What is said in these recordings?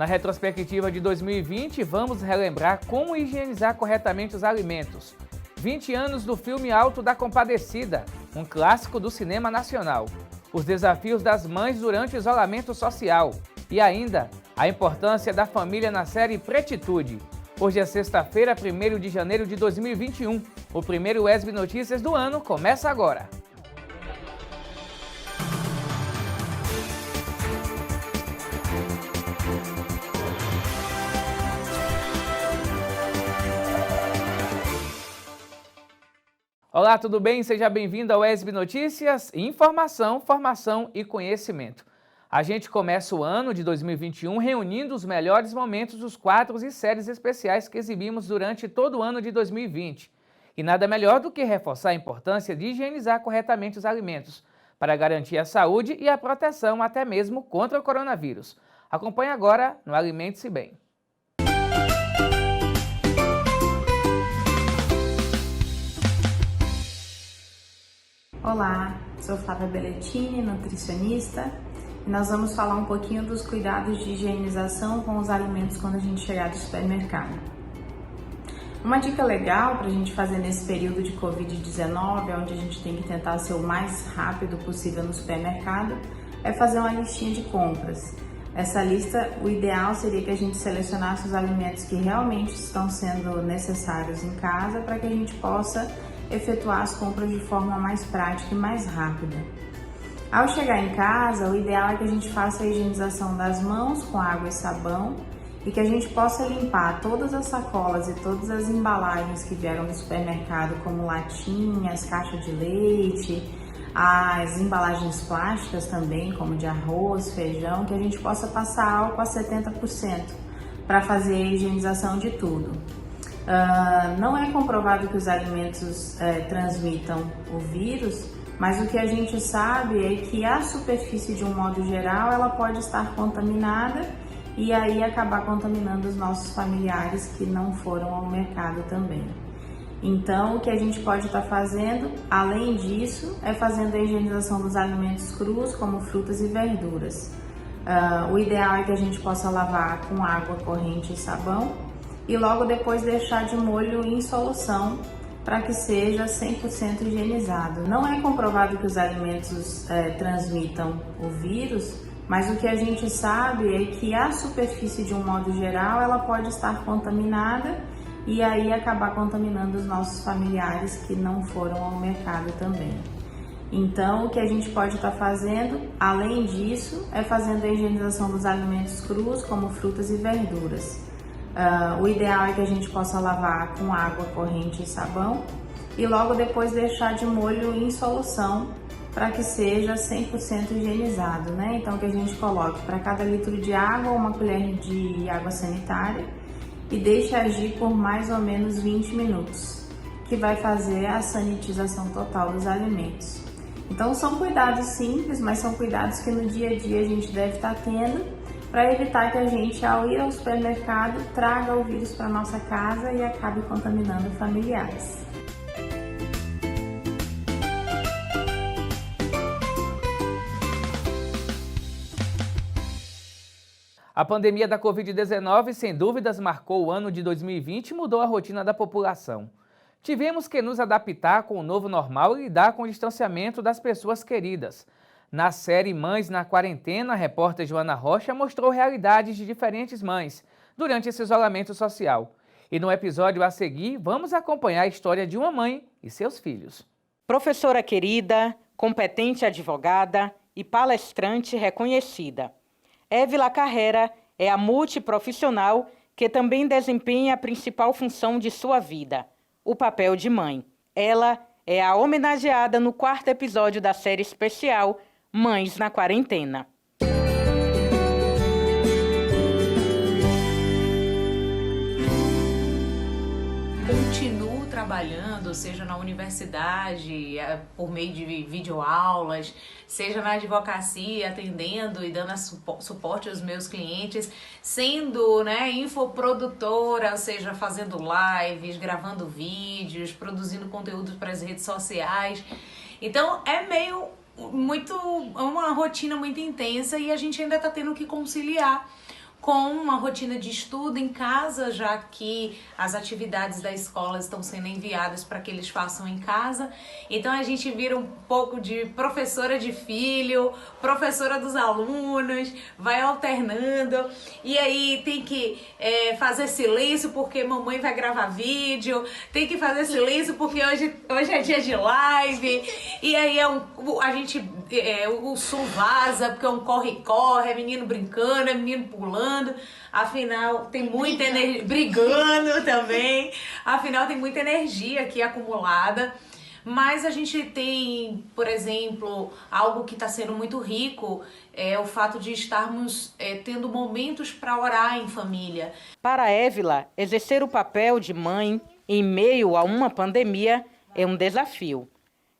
Na retrospectiva de 2020, vamos relembrar como higienizar corretamente os alimentos. 20 anos do filme Alto da Compadecida, um clássico do cinema nacional. Os desafios das mães durante o isolamento social. E ainda, a importância da família na série Pretitude. Hoje é sexta-feira, 1º de janeiro de 2021. O primeiro ESB Notícias do ano começa agora. Olá, tudo bem? Seja bem-vindo ao ESB Notícias, informação, formação e conhecimento. A gente começa o ano de 2021 reunindo os melhores momentos dos quadros e séries especiais que exibimos durante todo o ano de 2020. E nada melhor do que reforçar a importância de higienizar corretamente os alimentos, para garantir a saúde e a proteção até mesmo contra o coronavírus. Acompanhe agora no Alimente-se Bem. Olá, sou Flávia Belletini, nutricionista, e nós vamos falar um pouquinho dos cuidados de higienização com os alimentos quando a gente chegar do supermercado. Uma dica legal para a gente fazer nesse período de Covid-19, onde a gente tem que tentar ser o mais rápido possível no supermercado, é fazer uma listinha de compras. Essa lista, o ideal seria que a gente selecionasse os alimentos que realmente estão sendo necessários em casa para que a gente possa efetuar as compras de forma mais prática e mais rápida. Ao chegar em casa, o ideal é que a gente faça a higienização das mãos com água e sabão e que a gente possa limpar todas as sacolas e todas as embalagens que vieram do supermercado, como latinhas, caixa de leite, as embalagens plásticas também, como de arroz, feijão, que a gente possa passar álcool a 70% para fazer a higienização de tudo. Não é comprovado que os alimentos transmitam o vírus, mas o que a gente sabe é que a superfície, de um modo geral, ela pode estar contaminada e aí acabar contaminando os nossos familiares que não foram ao mercado também. Então, o que a gente pode estar fazendo, além disso, é fazendo a higienização dos alimentos crus, como frutas e verduras. O ideal é que a gente possa lavar com água corrente e sabão, e logo depois deixar de molho em solução para que seja 100% higienizado. Não é comprovado que os alimentos transmitam o vírus, mas o que a gente sabe é que a superfície, de um modo geral, ela pode estar contaminada e aí acabar contaminando os nossos familiares que não foram ao mercado também. Então, o que a gente pode estar fazendo, além disso, é fazendo a higienização dos alimentos crus, como frutas e verduras. O ideal é que a gente possa lavar com água corrente e sabão e logo depois deixar de molho em solução para que seja 100% higienizado, né? Então, que a gente coloque para cada litro de água uma colher de água sanitária e deixe agir por mais ou menos 20 minutos, que vai fazer a sanitização total dos alimentos. Então, são cuidados simples, mas são cuidados que no dia a dia a gente deve estar tendo para evitar que a gente, ao ir ao supermercado, traga o vírus para nossa casa e acabe contaminando familiares. A pandemia da Covid-19, sem dúvidas, marcou o ano de 2020 e mudou a rotina da população. Tivemos que nos adaptar com o novo normal e lidar com o distanciamento das pessoas queridas. Na série Mães na Quarentena, a repórter Joana Rocha mostrou realidades de diferentes mães durante esse isolamento social. E no episódio a seguir, vamos acompanhar a história de uma mãe e seus filhos. Professora querida, competente advogada e palestrante reconhecida. Évila Carrera é a multiprofissional que também desempenha a principal função de sua vida, o papel de mãe. Ela é a homenageada no 4º episódio da série especial Mães na Quarentena. Continuo trabalhando, seja na universidade, por meio de videoaulas, seja na advocacia, atendendo e dando suporte aos meus clientes, sendo infoprodutora, ou seja, fazendo lives, gravando vídeos, produzindo conteúdos para as redes sociais. Então é uma rotina muito intensa e a gente ainda está tendo que conciliar com uma rotina de estudo em casa, já que as atividades da escola estão sendo enviadas para que eles façam em casa. Então a gente vira um pouco de professora de filho, professora dos alunos, vai alternando. E aí tem que fazer silêncio porque mamãe vai gravar vídeo, tem que fazer silêncio porque hoje é dia de live. E aí o som vaza porque é um corre-corre, é menino brincando, é menino pulando. Afinal, tem muita energia, brigando também, afinal tem muita energia aqui acumulada, mas a gente tem, por exemplo, algo que está sendo muito rico, é o fato de estarmos tendo momentos para orar em família. Para Évila, exercer o papel de mãe em meio a uma pandemia é um desafio.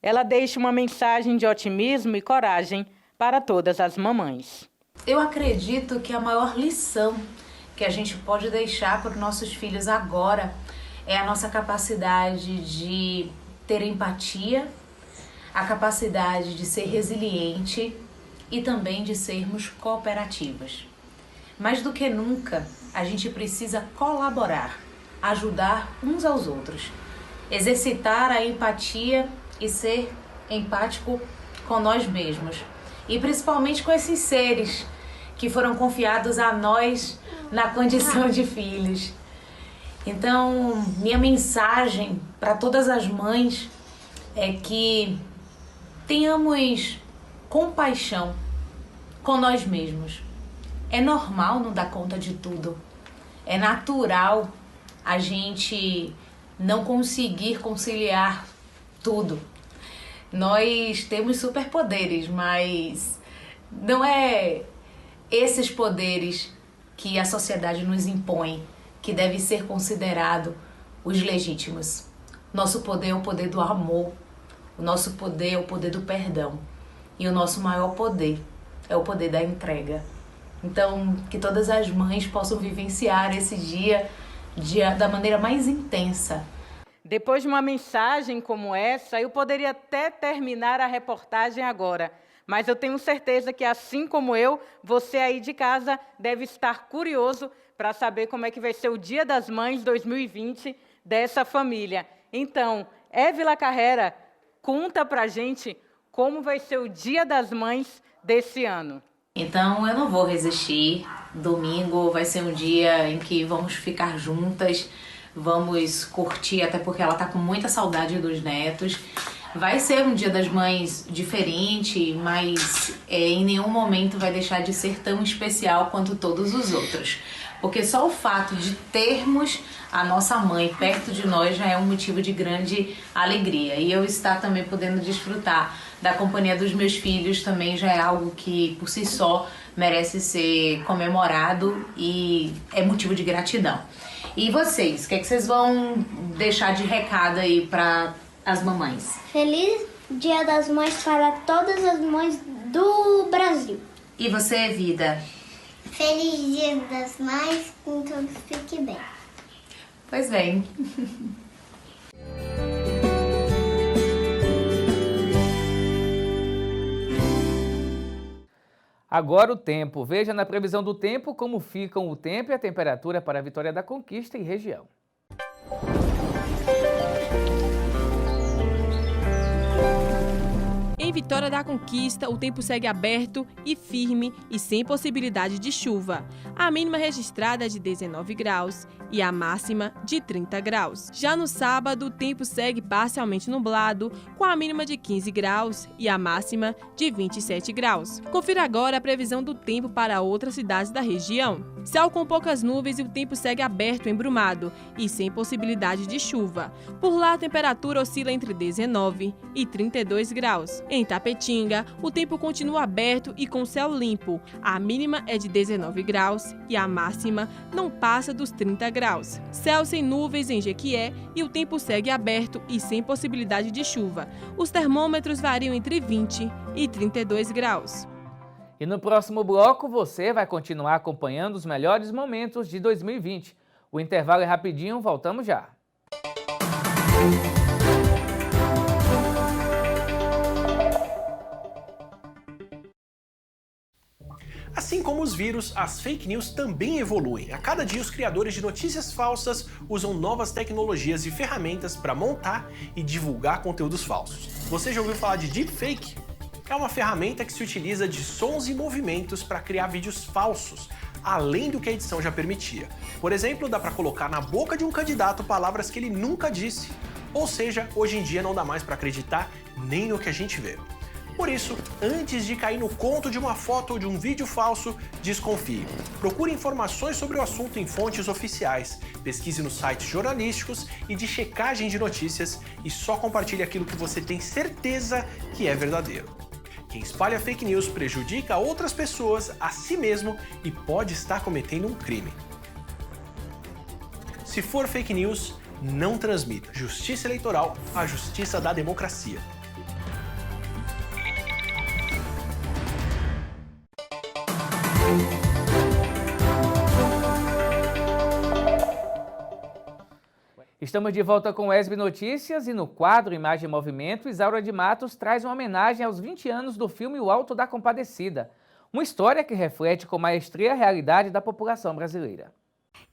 Ela deixa uma mensagem de otimismo e coragem para todas as mamães. Eu acredito que a maior lição que a gente pode deixar para os nossos filhos agora é a nossa capacidade de ter empatia, a capacidade de ser resiliente e também de sermos cooperativas. Mais do que nunca, a gente precisa colaborar, ajudar uns aos outros, exercitar a empatia e ser empático com nós mesmos. E principalmente com esses seres que foram confiados a nós na condição de filhos. Então, minha mensagem para todas as mães é que tenhamos compaixão com nós mesmos. É normal não dar conta de tudo. É natural a gente não conseguir conciliar tudo. Nós temos superpoderes, mas não é esses poderes que a sociedade nos impõe que deve ser considerado os legítimos. Nosso poder é o poder do amor, o nosso poder é o poder do perdão e o nosso maior poder é o poder da entrega. Então, que todas as mães possam vivenciar esse dia da maneira mais intensa. Depois de uma mensagem como essa, eu poderia até terminar a reportagem agora, mas eu tenho certeza que, assim como eu, você aí de casa deve estar curioso para saber como é que vai ser o Dia das Mães 2020 dessa família. Então, Évila Carrera, conta pra gente como vai ser o Dia das Mães desse ano. Então, eu não vou resistir. Domingo vai ser um dia em que vamos ficar juntas, vamos curtir, até porque ela tá com muita saudade dos netos. Vai ser um Dia das Mães diferente, mas em nenhum momento vai deixar de ser tão especial quanto todos os outros. Porque só o fato de termos a nossa mãe perto de nós já é um motivo de grande alegria. E eu estar também podendo desfrutar da companhia dos meus filhos também já é algo que, por si só, merece ser comemorado e é motivo de gratidão. E vocês, o que é que vocês vão deixar de recado aí para as mamães? Feliz Dia das Mães para todas as mães do Brasil. E você, Vida? Feliz Dia das Mães, que todos fiquem bem. Pois bem. Agora o tempo. Veja na previsão do tempo como ficam o tempo e a temperatura para a Vitória da Conquista e região. Em Vitória da Conquista, o tempo segue aberto e firme e sem possibilidade de chuva. A mínima registrada é de 19 graus e a máxima de 30 graus. Já no sábado, o tempo segue parcialmente nublado, com a mínima de 15 graus e a máxima de 27 graus. Confira agora a previsão do tempo para outras cidades da região. Céu com poucas nuvens e o tempo segue aberto embrumado e sem possibilidade de chuva. Por lá, a temperatura oscila entre 19 e 32 graus. Em Tapetinga, o tempo continua aberto e com céu limpo. A mínima é de 19 graus e a máxima não passa dos 30 graus. Céu sem nuvens em Jequié e o tempo segue aberto e sem possibilidade de chuva. Os termômetros variam entre 20 e 32 graus. E no próximo bloco você vai continuar acompanhando os melhores momentos de 2020. O intervalo é rapidinho, voltamos já. Assim como os vírus, as fake news também evoluem. A cada dia, os criadores de notícias falsas usam novas tecnologias e ferramentas para montar e divulgar conteúdos falsos. Você já ouviu falar de deepfake? É uma ferramenta que se utiliza de sons e movimentos para criar vídeos falsos, além do que a edição já permitia. Por exemplo, dá para colocar na boca de um candidato palavras que ele nunca disse. Ou seja, hoje em dia não dá mais para acreditar nem no que a gente vê. Por isso, antes de cair no conto de uma foto ou de um vídeo falso, desconfie. Procure informações sobre o assunto em fontes oficiais, pesquise nos sites jornalísticos e de checagem de notícias e só compartilhe aquilo que você tem certeza que é verdadeiro. Quem espalha fake news prejudica outras pessoas, a si mesmo e pode estar cometendo um crime. Se for fake news, não transmita. Justiça eleitoral, a justiça da democracia. Estamos de volta com o ESB Notícias e no quadro Imagem e Movimento, Isaura de Matos traz uma homenagem aos 20 anos do filme O Alto da Compadecida, uma história que reflete com maestria a realidade da população brasileira.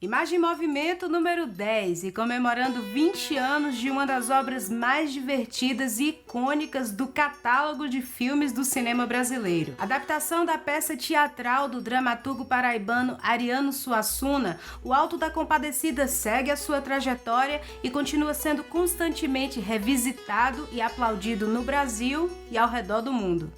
Imagem em Movimento número 10 e comemorando 20 anos de uma das obras mais divertidas e icônicas do catálogo de filmes do cinema brasileiro. Adaptação da peça teatral do dramaturgo paraibano Ariano Suassuna, O Alto da Compadecida segue a sua trajetória e continua sendo constantemente revisitado e aplaudido no Brasil e ao redor do mundo.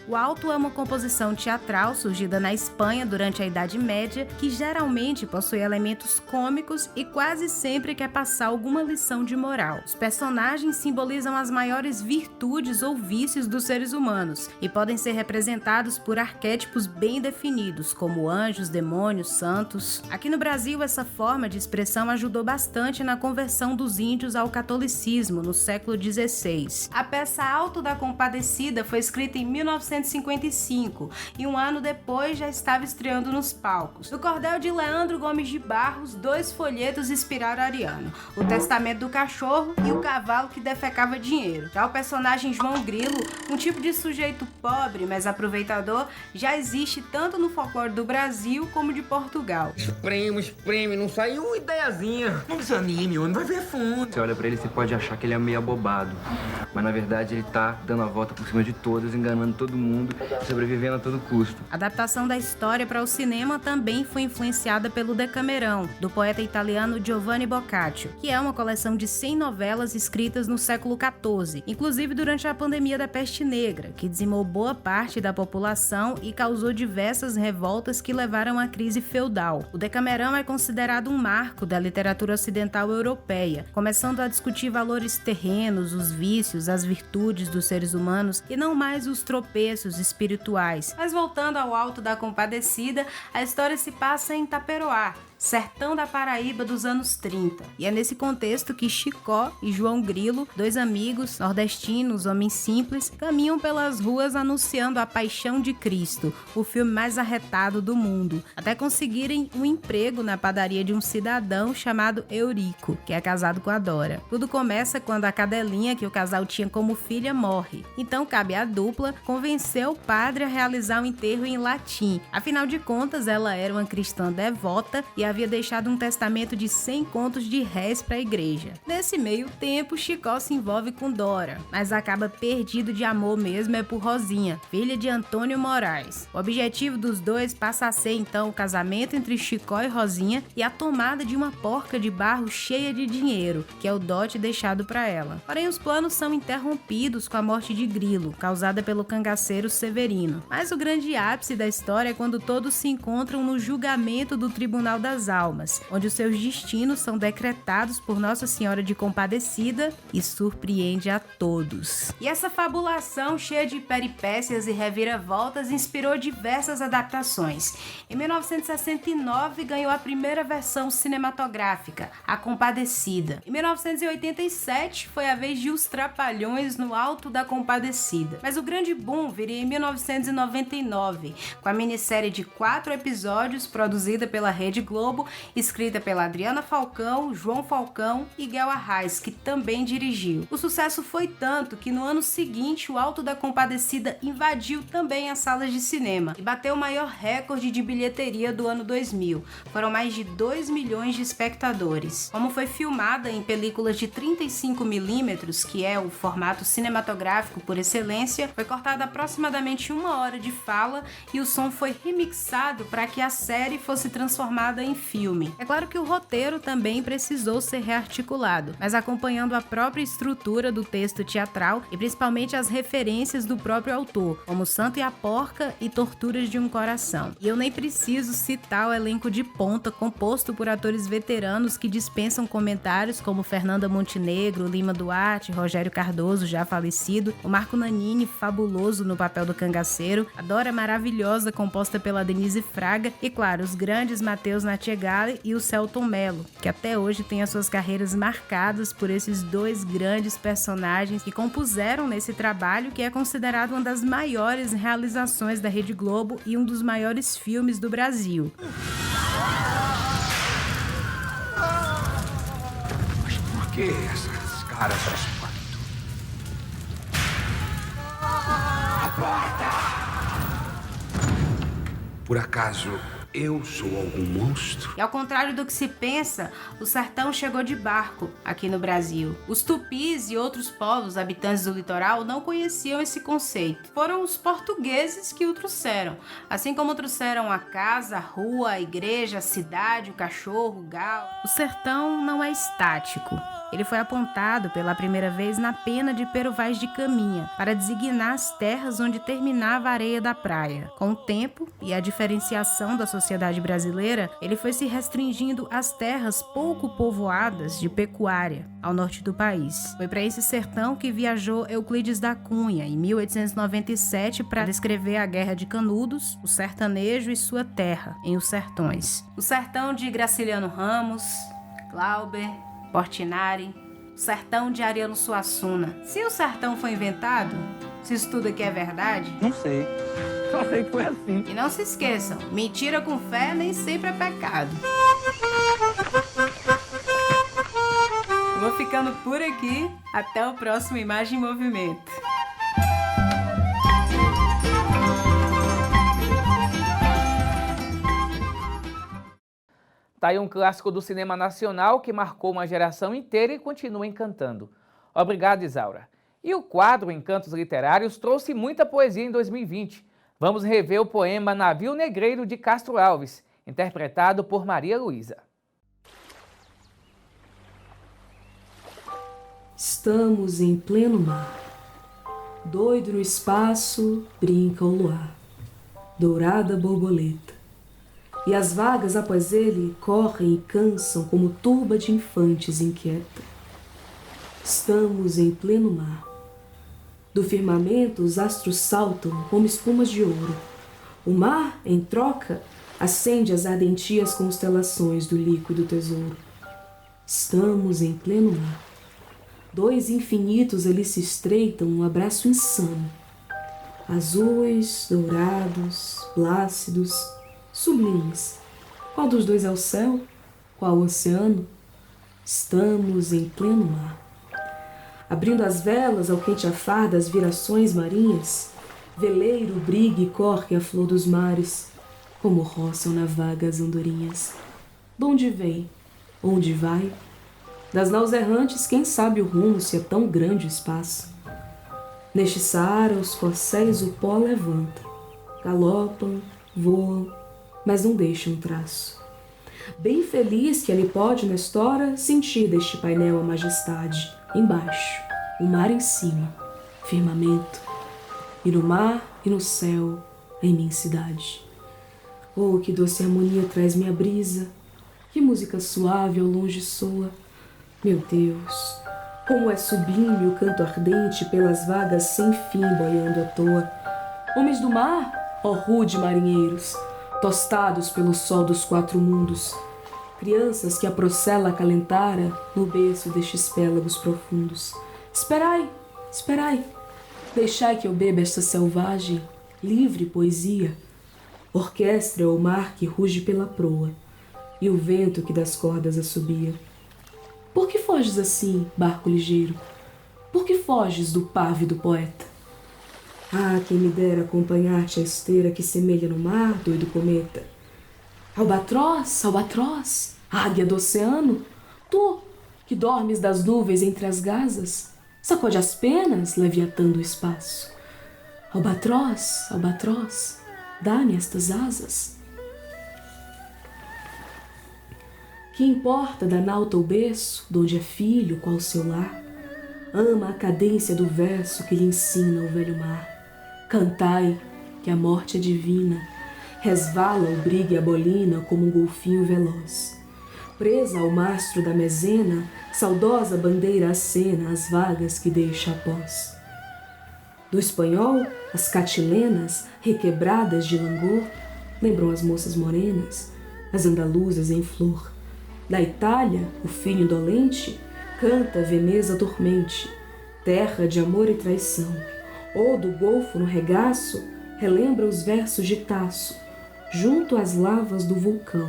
O Alto é uma composição teatral surgida na Espanha durante a Idade Média, que geralmente possui elementos cômicos e quase sempre quer passar alguma lição de moral. Os personagens simbolizam as maiores virtudes ou vícios dos seres humanos e podem ser representados por arquétipos bem definidos, como anjos, demônios, santos. Aqui no Brasil, essa forma de expressão ajudou bastante na conversão dos índios ao catolicismo no século XVI. A peça Alto da Compadecida foi escrita em 1955 e um ano depois já estava estreando nos palcos. No cordel de Leandro Gomes de Barros, 2 folhetos inspiraram Ariano: O Testamento do Cachorro e O Cavalo que Defecava Dinheiro. Já o personagem João Grilo, um tipo de sujeito pobre, mas aproveitador, já existe tanto no folclore do Brasil como de Portugal. Espreme, não saiu uma ideiazinha. Não desanime, não vai ver fundo. Você olha pra ele, você pode achar que ele é meio abobado, mas na verdade ele tá dando a volta por cima de todas, enganando todo mundo, sobrevivendo a todo custo. A adaptação da história para o cinema também foi influenciada pelo Decamerão, do poeta italiano Giovanni Boccaccio, que é uma coleção de 100 novelas escritas no século XIV, inclusive durante a pandemia da peste negra, que dizimou boa parte da população e causou diversas revoltas que levaram à crise feudal. O Decamerão é considerado um marco da literatura ocidental europeia, começando a discutir valores terrenos, os vícios, as virtudes dos seres humanos e não mais os tropeços espirituais. Mas voltando ao Alto da Compadecida, a história se passa em Taperoá, sertão da Paraíba dos anos 30. E é nesse contexto que Chicó e João Grilo, 2 amigos nordestinos, homens simples, caminham pelas ruas anunciando a paixão de Cristo, o filme mais arretado do mundo, até conseguirem um emprego na padaria de um cidadão chamado Eurico, que é casado com a Dora. Tudo começa quando a cadelinha que o casal tinha como filha morre. Então cabe à dupla convencer o padre a realizar o enterro em latim. Afinal de contas, ela era uma cristã devota e havia deixado um testamento de 100 contos de réis para a igreja. Nesse meio tempo, Chicó se envolve com Dora, mas acaba perdido de amor mesmo é por Rosinha, filha de Antônio Moraes. O objetivo dos dois passa a ser então o casamento entre Chicó e Rosinha e a tomada de uma porca de barro cheia de dinheiro, que é o dote deixado para ela. Porém, os planos são interrompidos com a morte de Grilo, causada pelo cangaceiro Severino. Mas o grande ápice da história é quando todos se encontram no julgamento do Tribunal das Almas, onde os seus destinos são decretados por Nossa Senhora de Compadecida e surpreende a todos. E essa fabulação cheia de peripécias e reviravoltas inspirou diversas adaptações. Em 1969 ganhou a primeira versão cinematográfica, A Compadecida. Em 1987 foi a vez de Os Trapalhões no Alto da Compadecida. Mas o grande boom viria em 1999, com a minissérie de 4 episódios produzida pela Rede Globo, escrita pela Adriana Falcão, João Falcão e Guel Arraes, que também dirigiu. O sucesso foi tanto que no ano seguinte o Alto da Compadecida invadiu também as salas de cinema e bateu o maior recorde de bilheteria do ano 2000. Foram mais de 2 milhões de espectadores. Como foi filmada em películas de 35mm, que é o formato cinematográfico por excelência, foi cortada aproximadamente 1 hora de fala e o som foi remixado para que a série fosse transformada em filme. É claro que o roteiro também precisou ser rearticulado, mas acompanhando a própria estrutura do texto teatral e principalmente as referências do próprio autor, como Santo e a Porca e Torturas de um Coração. E eu nem preciso citar o elenco de ponta composto por atores veteranos que dispensam comentários, como Fernanda Montenegro, Lima Duarte, Rogério Cardoso, já falecido, o Marco Nanini, fabuloso no papel do cangaceiro, a Dora maravilhosa, composta pela Denise Fraga, e claro, os grandes Matheus Natchegali e o Celton Mello, que até hoje têm as suas carreiras marcadas por esses 2 grandes personagens que compuseram nesse trabalho, que é considerado uma das maiores realizações da Rede Globo e um dos maiores filmes do Brasil. Mas por que essas caras de espanto? A porta! Por acaso eu sou algum monstro? E ao contrário do que se pensa, o sertão chegou de barco aqui no Brasil. Os tupis e outros povos habitantes do litoral não conheciam esse conceito. Foram os portugueses que o trouxeram, assim como trouxeram a casa, a rua, a igreja, a cidade, o cachorro, o galo. O sertão não é estático. Ele foi apontado pela primeira vez na pena de Pero Vaz de Caminha, para designar as terras onde terminava a areia da praia. Com o tempo e a diferenciação da sociedade brasileira, ele foi se restringindo às terras pouco povoadas de pecuária, ao norte do país. Foi para esse sertão que viajou Euclides da Cunha, em 1897, para descrever a Guerra de Canudos, o sertanejo e sua terra, em Os Sertões. O sertão de Graciliano Ramos, Glauber, Portinari, o sertão de Ariano Suassuna. Se o sertão foi inventado, se isso tudo aqui é verdade? Não sei. Só sei que foi assim. E não se esqueçam, mentira com fé nem sempre é pecado. Eu vou ficando por aqui. Até o próximo Imagem em Movimento. Tá aí um clássico do cinema nacional que marcou uma geração inteira e continua encantando. Obrigado, Isaura. E o quadro Encantos Literários trouxe muita poesia em 2020. Vamos rever o poema Navio Negreiro de Castro Alves, interpretado por Maria Luísa. Estamos em pleno mar. Doido no espaço, brinca o luar. Dourada borboleta. E as vagas após ele correm e cansam como turba de infantes inquieta. Estamos em pleno mar. Do firmamento os astros saltam como espumas de ouro. O mar, em troca, acende as ardentias constelações do líquido tesouro. Estamos em pleno mar. 2 infinitos ali se estreitam num abraço insano. Azuis, dourados, plácidos, sublimes. Qual dos 2 é o céu? Qual o oceano? Estamos em pleno mar. Abrindo as velas ao quente afar das virações marinhas, veleiro brigue e corre a flor dos mares, como roçam na vaga as andorinhas. Donde vem? Onde vai? Das naus errantes quem sabe o rumo se é tão grande o espaço? Neste Saara os corcéis o pó levanta, galopam, voam, mas não deixam traço. Bem feliz que ele pode, nestora, sentir deste painel a majestade. Embaixo, o mar em cima, firmamento, e no mar e no céu, a imensidade. Oh, que doce harmonia traz minha brisa, que música suave ao longe soa. Meu Deus, como é sublime o canto ardente pelas vagas sem fim boiando à toa. Homens do mar, ó rude marinheiros, tostados pelo sol dos 4 mundos, crianças que a procela acalentara no berço destes pélagos profundos. Esperai, esperai, Deixai que eu beba esta selvagem, livre poesia. Orquestra é o mar que ruge pela proa, e o vento que das cordas assobia. Por que foges assim, barco ligeiro? Por que foges do pávido poeta? Ah, quem me dera acompanhar-te a esteira que semelha no mar, doido cometa. Albatroz, albatroz, águia do oceano, tu, que dormes das nuvens entre as gazas, sacode as penas, leviatã do espaço. Albatroz, albatroz, dá-me estas asas. Que importa da nauta o berço, donde é filho, qual seu lar? Ama a cadência do verso que lhe ensina o velho mar. Cantai, que a morte é divina, resvala o brigue e a bolina como um golfinho veloz. Presa ao mastro da mezena, saudosa bandeira acena as vagas que deixa após. Do espanhol, as catilenas, requebradas de langor, lembram as moças morenas, as andaluzas em flor. Da Itália, o filho indolente canta Veneza dormente, terra de amor e traição. Ou do golfo no regaço, relembra os versos de Tasso, junto às lavas do vulcão.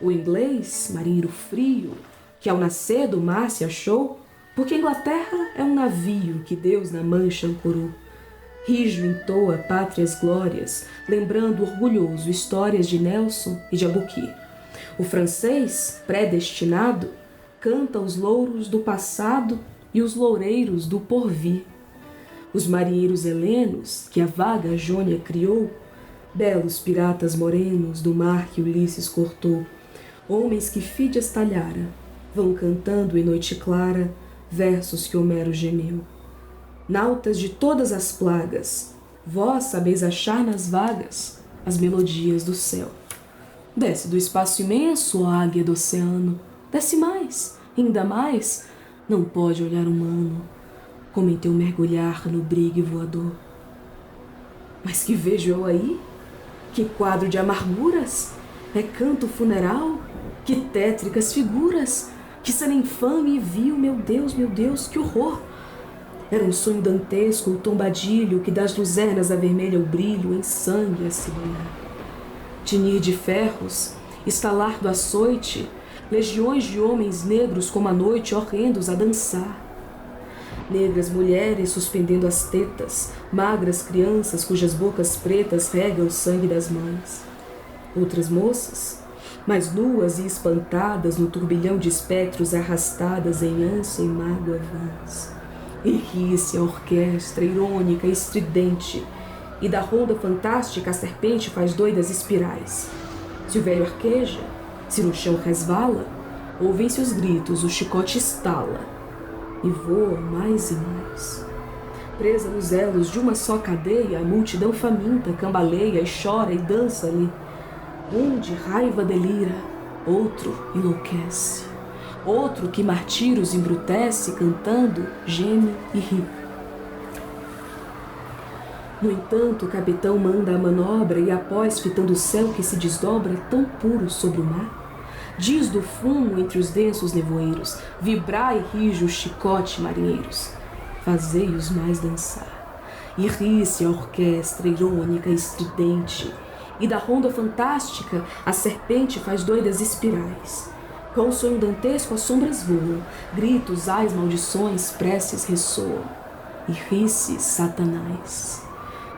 O inglês, marinheiro frio, que ao nascer do mar se achou, porque a Inglaterra é um navio que Deus na mancha ancorou. Rijo entoa pátrias glórias, lembrando orgulhoso histórias de Nelson e de Abukir. O francês, predestinado, canta os louros do passado e os loureiros do porvir. Os marinheiros helenos, que a vaga Jônia criou, belos piratas morenos do mar que Ulisses cortou, homens que Fídias talhara, vão cantando em noite clara versos que Homero gemeu. Nautas de todas as plagas, vós sabeis achar nas vagas as melodias do céu. Desce do espaço imenso, ó águia do oceano, desce mais, ainda mais, não pode olhar humano, como em teu mergulhar no brigue voador. Mas que vejo eu aí? Que quadro de amarguras! É canto funeral? Que tétricas figuras! Que cena infame e vil, meu Deus, que horror! Era um sonho dantesco, o tombadilho que das luzernas avermelha o brilho em sangue a se banhar. Tinir de ferros, estalar do açoite, legiões de homens negros como a noite horrendos a dançar. Negras mulheres suspendendo as tetas, magras crianças cujas bocas pretas regam o sangue das mães. Outras moças, mais nuas e espantadas no turbilhão de espectros arrastadas em ânsia e mágoa vãs. Ergue-se a orquestra irônica e estridente, e da ronda fantástica a serpente faz doidas espirais. Se o velho arqueja, se no chão resvala, ouvem-se os gritos, o chicote estala, e voa mais e mais. Presa nos elos de uma só cadeia, a multidão faminta cambaleia e chora e dança ali. Um de raiva delira, outro enlouquece. Outro que martírios embrutece, cantando, geme e ri. No entanto, o capitão manda a manobra e após, fitando o céu que se desdobra tão puro sobre o mar, diz do fumo entre os densos nevoeiros, vibrai rijo o chicote, marinheiros, fazei-os mais dançar. E ri-se a orquestra irônica e estridente, e da ronda fantástica a serpente faz doidas espirais. Com o sonho dantesco as sombras voam, gritos, ais, maldições, preces ressoam. E ri-se Satanás.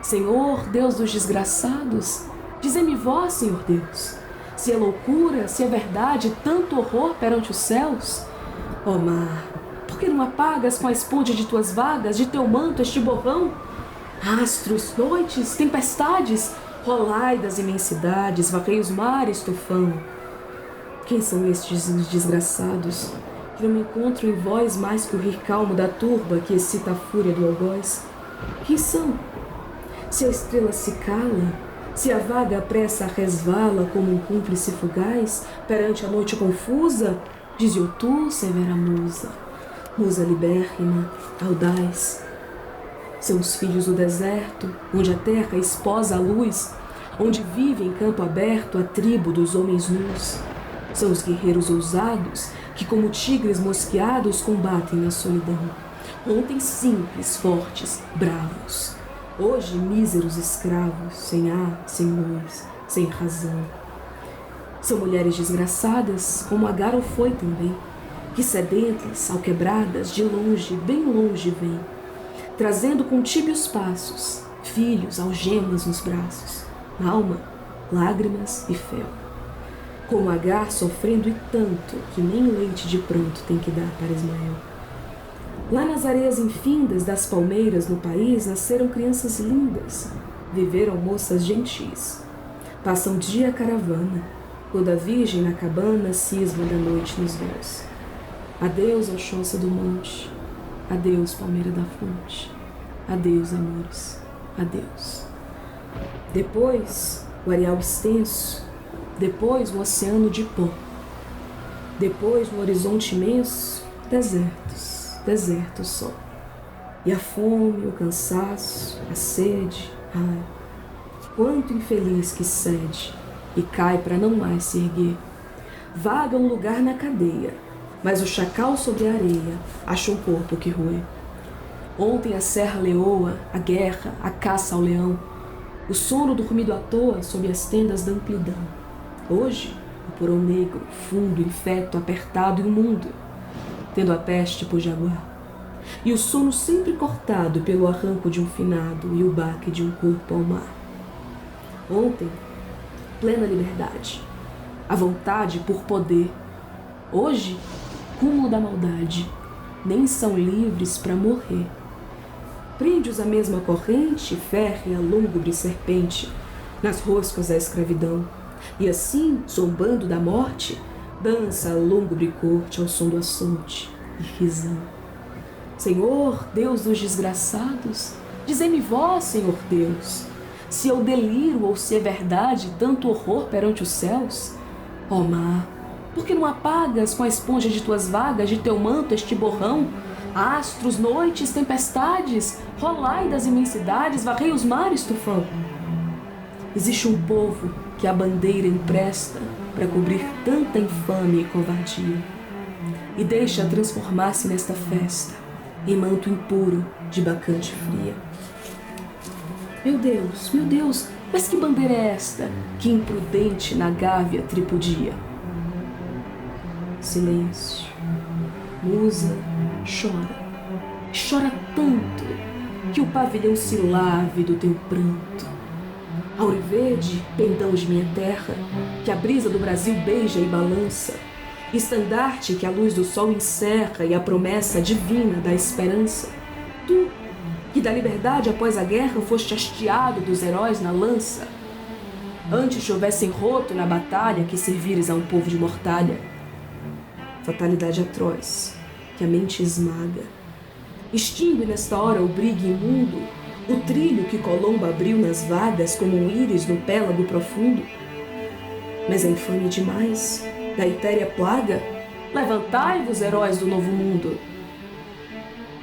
Senhor, Deus dos desgraçados, dizei-me vós, Senhor Deus, se é loucura, se é verdade, tanto horror perante os céus? Ó mar, por que não apagas com a esponja de tuas vagas, de teu manto este borrão? Astros, noites, tempestades, rolai das imensidades, varrei os mares, tufão. Quem são estes desgraçados, que não me encontram em vós mais que o rir calmo da turba que excita a fúria do algoz? Quem são? Se a estrela se cala, se a vaga pressa resvala como um cúmplice fugaz perante a noite confusa, dize-o tu, severa musa, musa libérrima, audaz. São os filhos do deserto, onde a terra esposa a luz, onde vive em campo aberto a tribo dos homens nus. São os guerreiros ousados que, como tigres mosqueados, combatem na solidão, Ontem simples, fortes, bravos. Hoje míseros escravos, sem ar, sem luz, sem razão. São mulheres desgraçadas, como Agar o foi também, que sedentas, alquebradas, de longe, bem longe vêm, trazendo com tíbios passos, filhos, algemas nos braços, na alma, lágrimas e fel. Como Agar sofrendo e tanto, que nem leite de pranto tem que dar para Ismael. Lá nas areias infindas das palmeiras no país nasceram crianças lindas, viveram moças gentis. Passam dia a caravana, quando a virgem na cabana cisma da noite nos véus. Adeus, Oxóssi do monte, adeus, palmeira da fonte, adeus, amores, adeus. Depois, o areal extenso, depois o oceano de pó, depois no horizonte imenso, desertos. Deserto só. E a fome, o cansaço, a sede, ai, quanto infeliz que cede e cai para não mais se erguer. Vaga um lugar na cadeia, mas o chacal sobre a areia acha um corpo que roer. Ontem a serra leoa, a guerra, a caça ao leão, o sono dormido à toa sob as tendas da amplidão. Hoje, o porão negro, fundo, infeto, apertado e imundo, tendo a peste por jaguar, e o sono sempre cortado pelo arranco de um finado e o baque de um corpo ao mar. Ontem, plena liberdade, a vontade por poder. Hoje, cúmulo da maldade, nem são livres para morrer. Prende-os a mesma corrente, férrea, lúgubre serpente, nas roscas da escravidão, e assim, zombando da morte, dança a lúgubre corte ao som do açoute e risão. Senhor, Deus dos desgraçados, dizei-me vós, Senhor Deus, se eu deliro ou se é verdade tanto horror perante os céus? Ó mar, por que não apagas com a esponja de tuas vagas de teu manto este borrão? Astros, noites, tempestades, rolai das imensidades, varrei os mares, tufão. Existe um povo que a bandeira empresta para cobrir tanta infâmia e covardia, e deixa transformar-se nesta festa em manto impuro de bacante fria. Meu Deus, mas que bandeira é esta que imprudente na gávea tripudia? Silêncio. Musa chora tanto que o pavilhão se lave do teu pranto. Auriverde, pendão de minha terra, que a brisa do Brasil beija e balança, estandarte que a luz do sol encerra e a promessa divina da esperança. Tu, que da liberdade após a guerra foste hasteado dos heróis na lança, antes te houvessem roto na batalha que servires a um povo de mortalha. Fatalidade atroz, que a mente esmaga, extingue nesta hora o brigue imundo, o trilho que Colombo abriu nas vagas como um íris no pélago profundo. Mas é infame demais, da etérea plaga, levantai-vos, heróis do novo mundo.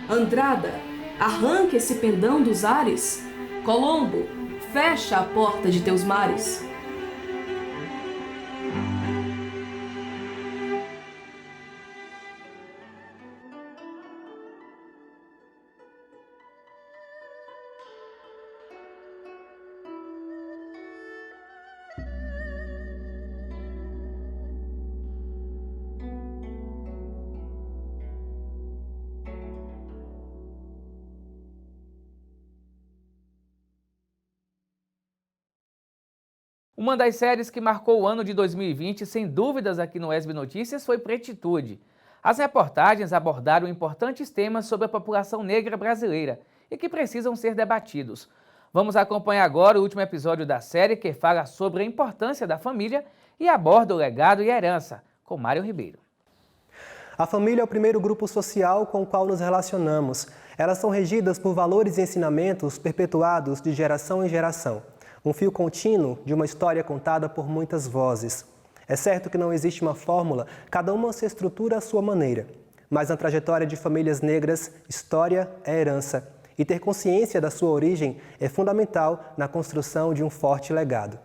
Andrada, arranca esse pendão dos ares. Colombo, fecha a porta de teus mares. Uma das séries que marcou o ano de 2020, sem dúvidas aqui no ESB Notícias, foi Pretitude. As reportagens abordaram importantes temas sobre a população negra brasileira e que precisam ser debatidos. Vamos acompanhar agora o último episódio da série, que fala sobre a importância da família e aborda o legado e a herança, com Mário Ribeiro. A família é o primeiro grupo social com o qual nos relacionamos. Elas são regidas por valores e ensinamentos perpetuados de geração em geração. Um fio contínuo de uma história contada por muitas vozes. É certo que não existe uma fórmula, cada uma se estrutura à sua maneira. Mas na trajetória de famílias negras, história é herança. E ter consciência da sua origem é fundamental na construção de um forte legado.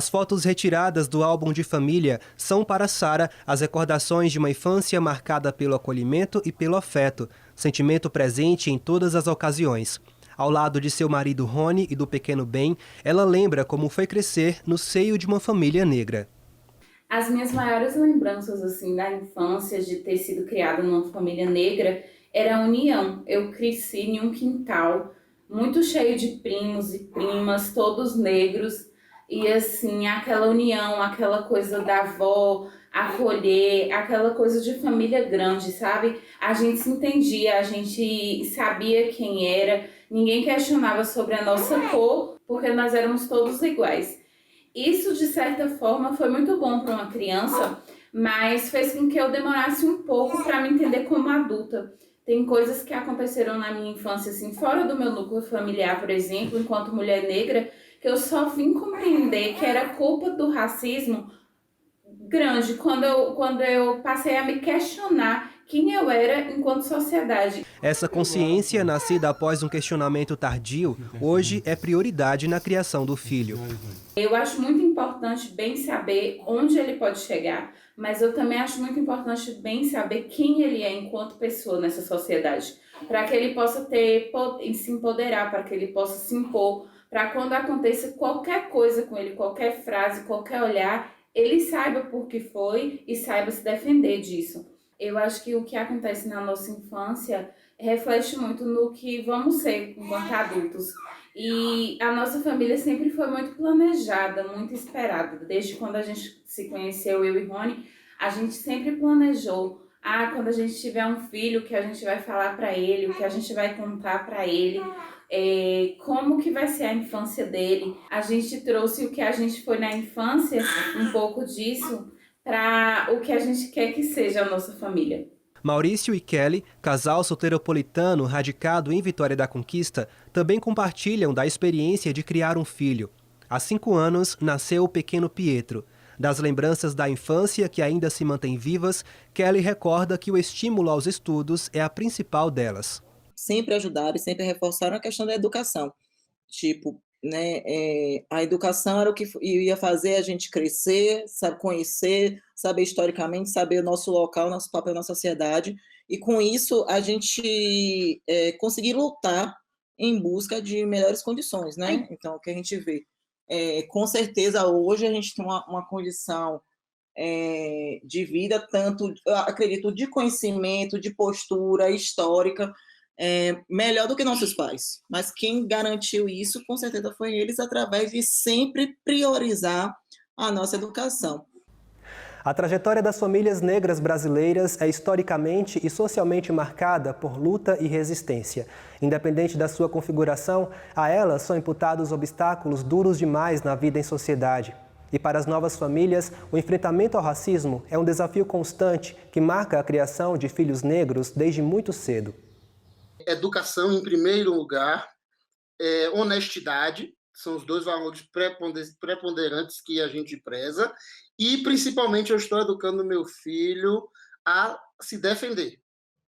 As fotos retiradas do álbum de família são para Sara as recordações de uma infância marcada pelo acolhimento e pelo afeto, sentimento presente em todas as ocasiões. Ao lado de seu marido Rony e do pequeno Ben, ela lembra como foi crescer no seio de uma família negra. As minhas maiores lembranças assim da infância, de ter sido criada numa família negra, era a união. Eu cresci em um quintal muito cheio de primos e primas, todos negros, e assim, aquela união, aquela coisa da avó, acolher, aquela coisa de família grande, sabe? A gente se entendia, a gente sabia quem era, ninguém questionava sobre a nossa cor, porque nós éramos todos iguais. Isso, de certa forma, foi muito bom para uma criança, mas fez com que eu demorasse um pouco para me entender como adulta. Tem coisas que aconteceram na minha infância, assim, fora do meu núcleo familiar, por exemplo, enquanto mulher negra, que eu só vim compreender que era culpa do racismo grande, quando eu passei a me questionar quem eu era enquanto sociedade. Essa consciência, nascida após um questionamento tardio, hoje é prioridade na criação do filho. Eu acho muito importante bem saber onde ele pode chegar, mas eu também acho muito importante bem saber quem ele é enquanto pessoa nessa sociedade, para que ele possa se empoderar, para que ele possa se impor, para quando aconteça qualquer coisa com ele, qualquer frase, qualquer olhar, ele saiba por que foi e saiba se defender disso. Eu acho que o que acontece na nossa infância reflete muito no que vamos ser enquanto adultos. E a nossa família sempre foi muito planejada, muito esperada. Desde quando a gente se conheceu, eu e Rony, a gente sempre planejou. Quando a gente tiver um filho, o que a gente vai falar para ele, o que a gente vai contar para ele, como que vai ser a infância dele. A gente trouxe o que a gente foi na infância, um pouco disso, para o que a gente quer que seja a nossa família. Maurício e Kelly, casal soteropolitano radicado em Vitória da Conquista, também compartilham da experiência de criar um filho. Há 5 anos, nasceu o pequeno Pietro. Das lembranças da infância que ainda se mantêm vivas, Kelly recorda que o estímulo aos estudos é a principal delas. Sempre ajudaram e sempre reforçaram a questão da educação. A educação era o que ia fazer a gente crescer, sabe, conhecer, saber historicamente, saber o nosso local, nosso papel na sociedade, e com isso a gente conseguir lutar em busca de melhores condições, né? Então, o que a gente vê, com certeza hoje a gente tem uma condição de vida, tanto, eu acredito, de conhecimento, de postura histórica, melhor do que nossos pais, mas quem garantiu isso, com certeza, foi eles, através de sempre priorizar a nossa educação. A trajetória das famílias negras brasileiras é historicamente e socialmente marcada por luta e resistência. Independente da sua configuração, a elas são imputados obstáculos duros demais na vida em sociedade. E para as novas famílias, o enfrentamento ao racismo é um desafio constante que marca a criação de filhos negros desde muito cedo. Educação em primeiro lugar, honestidade, são os 2 valores preponderantes que a gente preza, e principalmente eu estou educando meu filho a se defender,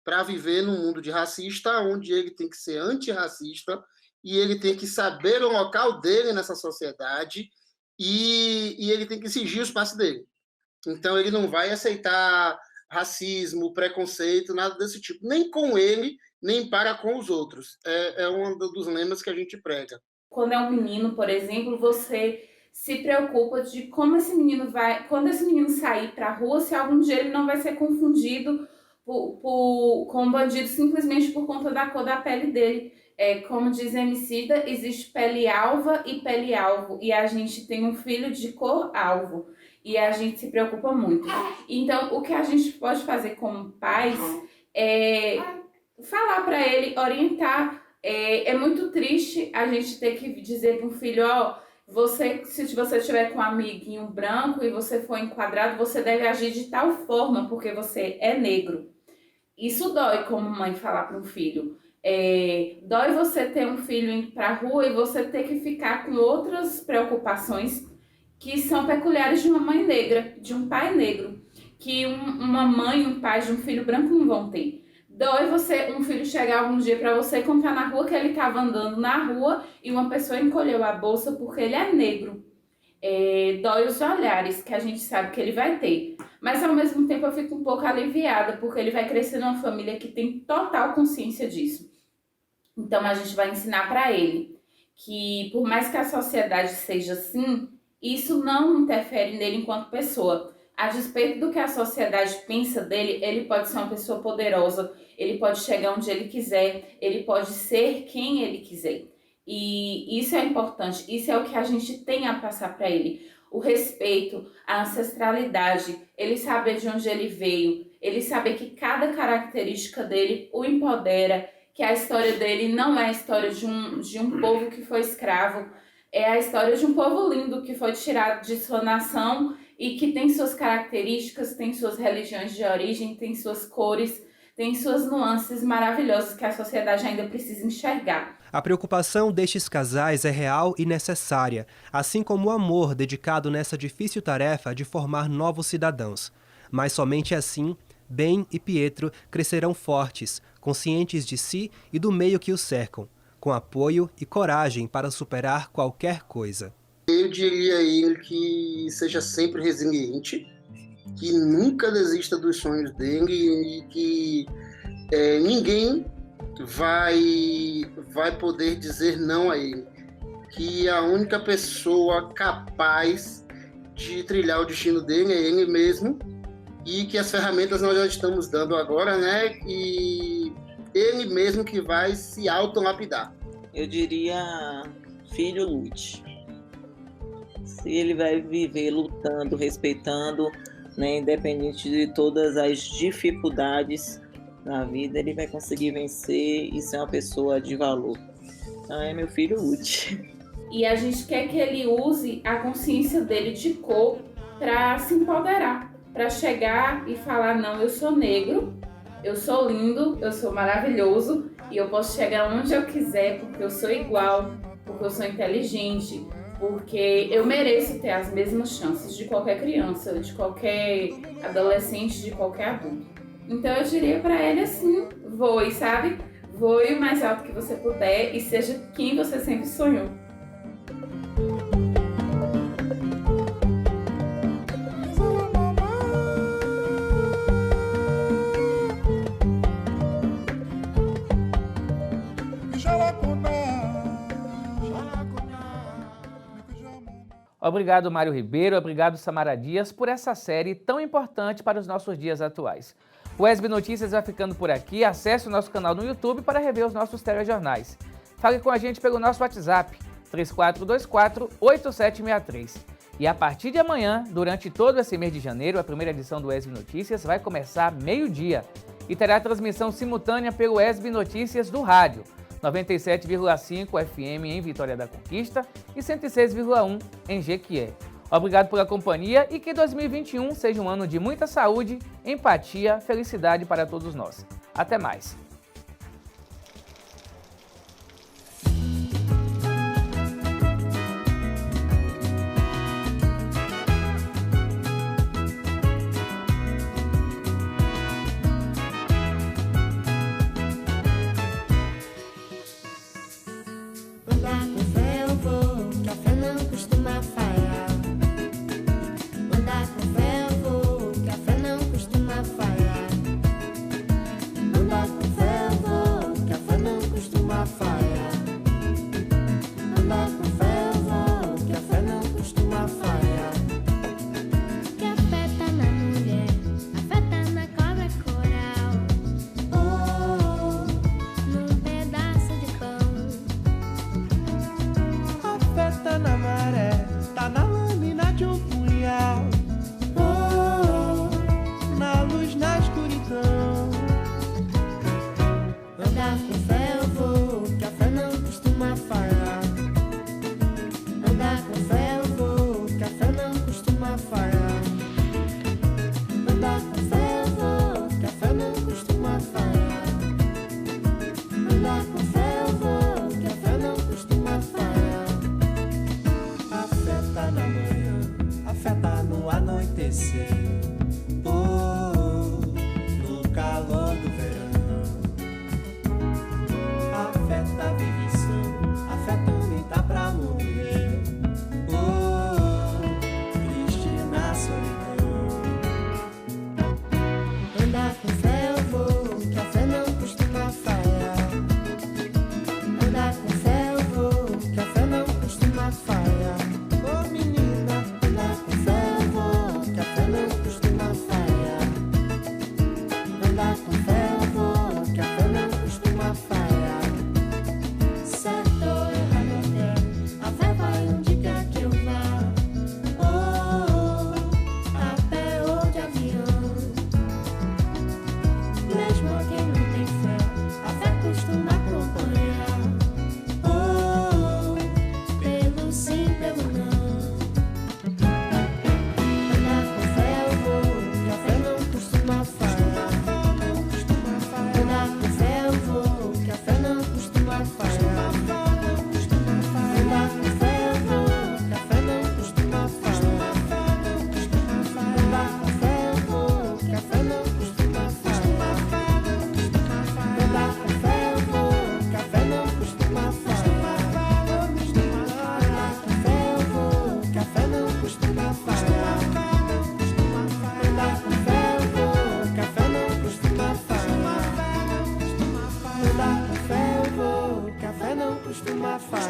para viver num mundo de racista, onde ele tem que ser antirracista e ele tem que saber o local dele nessa sociedade e ele tem que exigir o espaço dele. Então ele não vai aceitar racismo, preconceito, nada desse tipo, nem com ele, nem para com os outros. É um dos lemas que a gente prega. Quando é um menino, por exemplo, você se preocupa de como esse menino vai... Quando esse menino sair para a rua, se algum dia ele não vai ser confundido com um bandido simplesmente por conta da cor da pele dele. Como diz Emicida, existe pele alva e pele alvo. E a gente tem um filho de cor alvo. E a gente se preocupa muito. Então, o que a gente pode fazer como pais é falar para ele, orientar. É muito triste a gente ter que dizer para um filho, se você estiver com um amiguinho branco e você for enquadrado, você deve agir de tal forma porque você é negro. Isso dói como mãe falar para um filho. Dói você ter um filho indo para a rua e você ter que ficar com outras preocupações que são peculiares de uma mãe negra, de um pai negro, que uma mãe e um pai de um filho branco não vão ter. Dói um filho chegar algum dia para você contar na rua que ele estava andando na rua e uma pessoa encolheu a bolsa porque ele é negro. dói os olhares que a gente sabe que ele vai ter. Mas ao mesmo tempo eu fico um pouco aliviada, porque ele vai crescer numa família que tem total consciência disso. Então a gente vai ensinar para ele que por mais que a sociedade seja assim, isso não interfere nele enquanto pessoa. A despeito do que a sociedade pensa dele, ele pode ser uma pessoa poderosa, ele pode chegar onde ele quiser, ele pode ser quem ele quiser. E isso é importante, isso é o que a gente tem a passar para ele. O respeito, a ancestralidade, ele saber de onde ele veio, ele saber que cada característica dele o empodera, que a história dele não é a história de um povo que foi escravo, é a história de um povo lindo que foi tirado de sua nação e que tem suas características, tem suas religiões de origem, tem suas cores, tem suas nuances maravilhosas que a sociedade ainda precisa enxergar. A preocupação destes casais é real e necessária, assim como o amor dedicado nessa difícil tarefa de formar novos cidadãos. Mas somente assim, Ben e Pietro crescerão fortes, conscientes de si e do meio que os cercam, com apoio e coragem para superar qualquer coisa. Eu diria a ele que seja sempre resiliente, que nunca desista dos sonhos dele e que ninguém vai poder dizer não a ele. Que a única pessoa capaz de trilhar o destino dele é ele mesmo e que as ferramentas nós já estamos dando agora, né? E ele mesmo que vai se auto-lapidar. Eu diria, filho, lute. Se ele vai viver lutando, respeitando, né, independente de todas as dificuldades na vida, ele vai conseguir vencer e ser uma pessoa de valor. Então é meu filho, lute. E a gente quer que ele use a consciência dele de cor para se empoderar, para chegar e falar, não, eu sou negro, eu sou lindo, eu sou maravilhoso e eu posso chegar onde eu quiser porque eu sou igual, porque eu sou inteligente, porque eu mereço ter as mesmas chances de qualquer criança, de qualquer adolescente, de qualquer adulto. Então eu diria para ele assim, voe, sabe? Voe o mais alto que você puder e seja quem você sempre sonhou. Obrigado, Mário Ribeiro, obrigado, Samara Dias, por essa série tão importante para os nossos dias atuais. O ESB Notícias vai ficando por aqui. Acesse o nosso canal no YouTube para rever os nossos telejornais. Fale com a gente pelo nosso WhatsApp, 3424-8763. E a partir de amanhã, durante todo esse mês de janeiro, a primeira edição do ESB Notícias vai começar meio-dia e terá transmissão simultânea pelo ESB Notícias do rádio, 97,5 FM em Vitória da Conquista e 106,1 em Jequié. Obrigado pela companhia e que 2021 seja um ano de muita saúde, empatia, felicidade para todos nós. Até mais! Andar com fé eu vou, que a fé não costuma falhar. Andar com fé eu vou, que a fé não costuma falhar. Andar com fé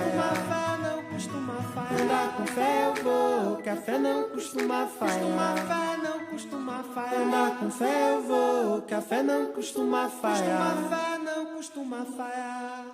Costuma fé, não costuma falhar. Andar com fé eu vou, que a fé não costuma falhar. Costuma fé, não costuma falhar. Andar com fé eu vou, que a fé não costuma falhar. Costuma fé, não costuma falhar.